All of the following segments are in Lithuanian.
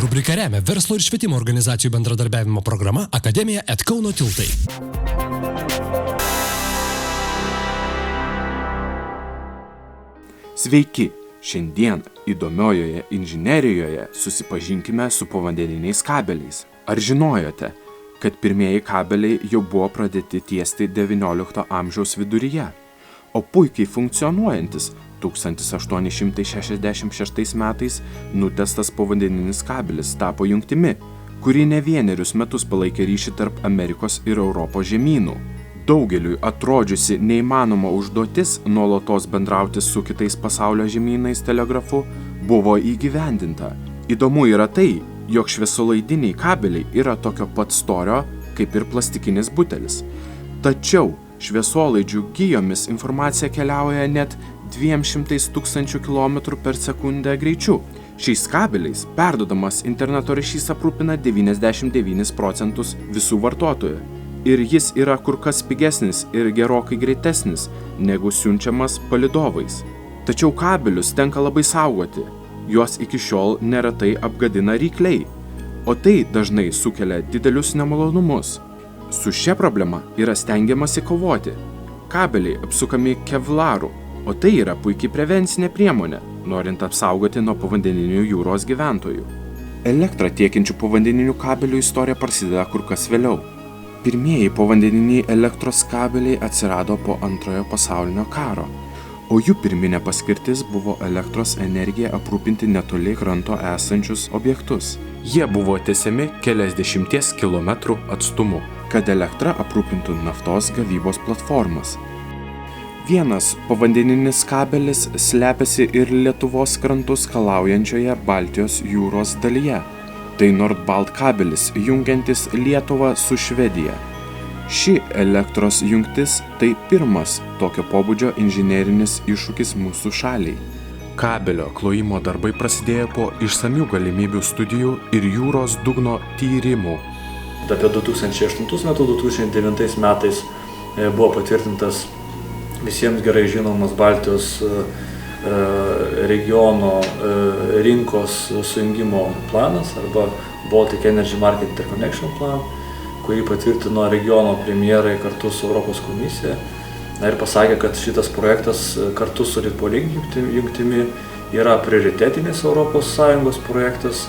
Rubrika remia verslo ir švietimo organizacijų bendradarbiavimo programa Akademija @Kauno tiltai. Sveiki! Šiandien įdomiojoje inžinerijoje susipažinkime su povandeniniais kabeliais. Ar žinojote, kad pirmieji kabeliai jau buvo pradėti tiesti XIX amžiaus viduryje, o puikiai funkcionuojantis 1866 metais nutestas povandeninis kabelis tapo jungtimi, kuri ne vienerius metus palaikė ryšį tarp Amerikos ir Europos žemynų. Daugeliui atrodžiusi neįmanoma užduotis nuolatos bendrauti su kitais pasaulio žemynais telegrafu buvo įgyvendinta. Įdomu yra tai, jog šviesolaidiniai kabeliai yra tokio pat storio kaip ir plastikinis butelis. Tačiau šviesolaidžių gijomis informacija keliauja net 200 000 km per sekundę greičiu. Šiais kabeliais perduodamas interneto ryšys aprūpina 99% visų vartotojų. Ir jis yra kur kas pigesnis ir gerokai greitesnis negu siunčiamas palydovais. Tačiau kabelius tenka labai saugoti. Juos iki šiol neretai apgadina rykliai, o tai dažnai sukelia didelius nemalonumus. Su šia problema yra stengiamasi kovoti. Kabeliai apsukami kevlaru, o tai yra puikiai prevencinė priemonė, norint apsaugoti nuo povandeninių jūros gyventojų. Elektrą tiekiančių povandeninių kabelių istorija prasideda kur kas vėliau. Pirmieji povandeniniai elektros kabeliai atsirado po Antrojo pasaulinio karo, o jų pirminė paskirtis buvo elektros energiją aprūpinti netoli kranto esančius objektus. Jie buvo tiesiami keliasdešimties kilometrų atstumu, kad elektra aprūpintų naftos gavybos platformas. Vienas povandeninis kabelis slepiasi ir Lietuvos krantus skalaujančioje Baltijos jūros dalyje. Tai Nord-Balt kabelis, jungiantis Lietuvą su Švedija. Ši elektros jungtis tai pirmas tokio pobūdžio inžinerinis iššūkis mūsų šaliai. Kabelio klojimo darbai prasidėjo po išsamių galimybių studijų ir jūros dugno tyrimų. Apie 2008-2009 metais buvo patvirtintas visiems gerai žinomas Baltijos regiono rinkos sujungimo planas arba Baltic Energy Market Interconnection Plan, kurį patvirtino regiono premjerai kartu su Europos komisija. Ir pasakė, kad šitas projektas kartu su Litpoliink jungtimi yra prioritetinis ES projektas,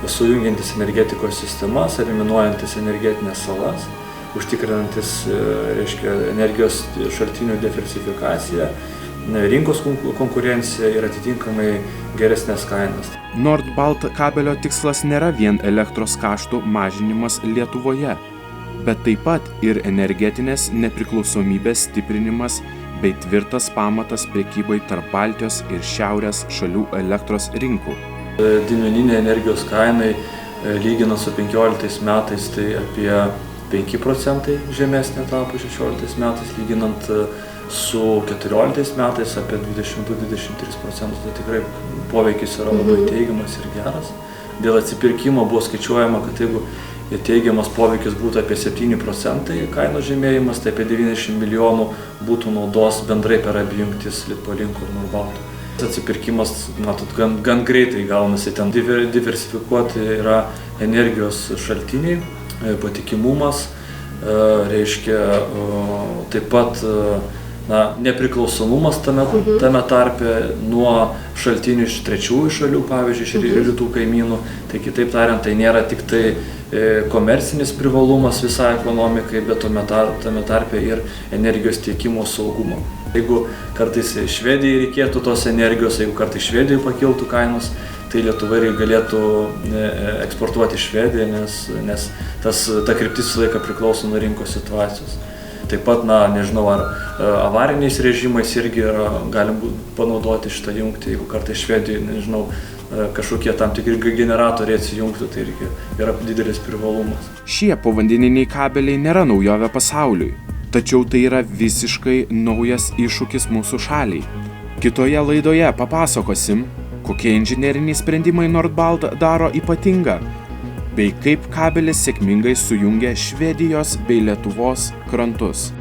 sujungiantis energetikos sistemas, eliminuojantis energetinės salas, užtikrinantis energijos šaltinių diversifikaciją, rinkos konkurenciją ir atitinkamai geresnės kainas. Nord-Balt kabelio tikslas nėra vien elektros kaštų mažinimas Lietuvoje, bet taip pat ir energetinės nepriklausomybės stiprinimas bei tvirtas pamatas prekybai tarp Baltijos ir Šiaurės šalių elektros rinkų. Didmeninė energijos kainai lyginant su 15 metais tai apie 5% žemesnė tapo 16 metais, lyginant su 14 metais apie 22-23%, tai tikrai poveikis yra labai teigiamas ir geras. Dėl atsipirkimo buvo skaičiuojama, kad jeigu teigiamas poveikis būtų apie 7% kainos žemėjimas, tai apie 90 milijonų būtų naudos bendrai per abi jungtis Litpoliink ir Nord-Balt. Atsipirkimas, matot, gan greitai gaunasi, ten diversifikuoti yra energijos šaltiniai, patikimumas, reiškia taip pat nepriklausomumas tame tarpe nuo šaltinių iš trečiųjų šalių, pavyzdžiui, iš rytų kaimynų. Tai kitaip tariant, tai nėra tik tai komercinis privalumas visai ekonomikai, bet tame tarpe ir energijos tiekimo saugumo. Jeigu kartais Švedijai reikėtų tos energijos, jeigu kartais Švedijai pakiltų kainos, tai Lietuva ir galėtų eksportuoti Švediją, nes ta kryptis visą laiką priklauso nuo rinkos situacijos. Taip pat, nežinau, ar avariniais režimais irgi galim panaudoti šitą jungtį, jeigu kartais Švedijoje, nežinau, kažkokie tam tikri generatoriai atsijungtų, tai irgi yra didelis privalumas. Šie povandeniniai kabeliai nėra naujovė pasauliui, tačiau tai yra visiškai naujas iššūkis mūsų šaliai. Kitoje laidoje papasakosim, kokie inžineriniai sprendimai Nord-Balt daro ypatingą, bei kaip kabelis sėkmingai sujungia Švedijos bei Lietuvos krantus.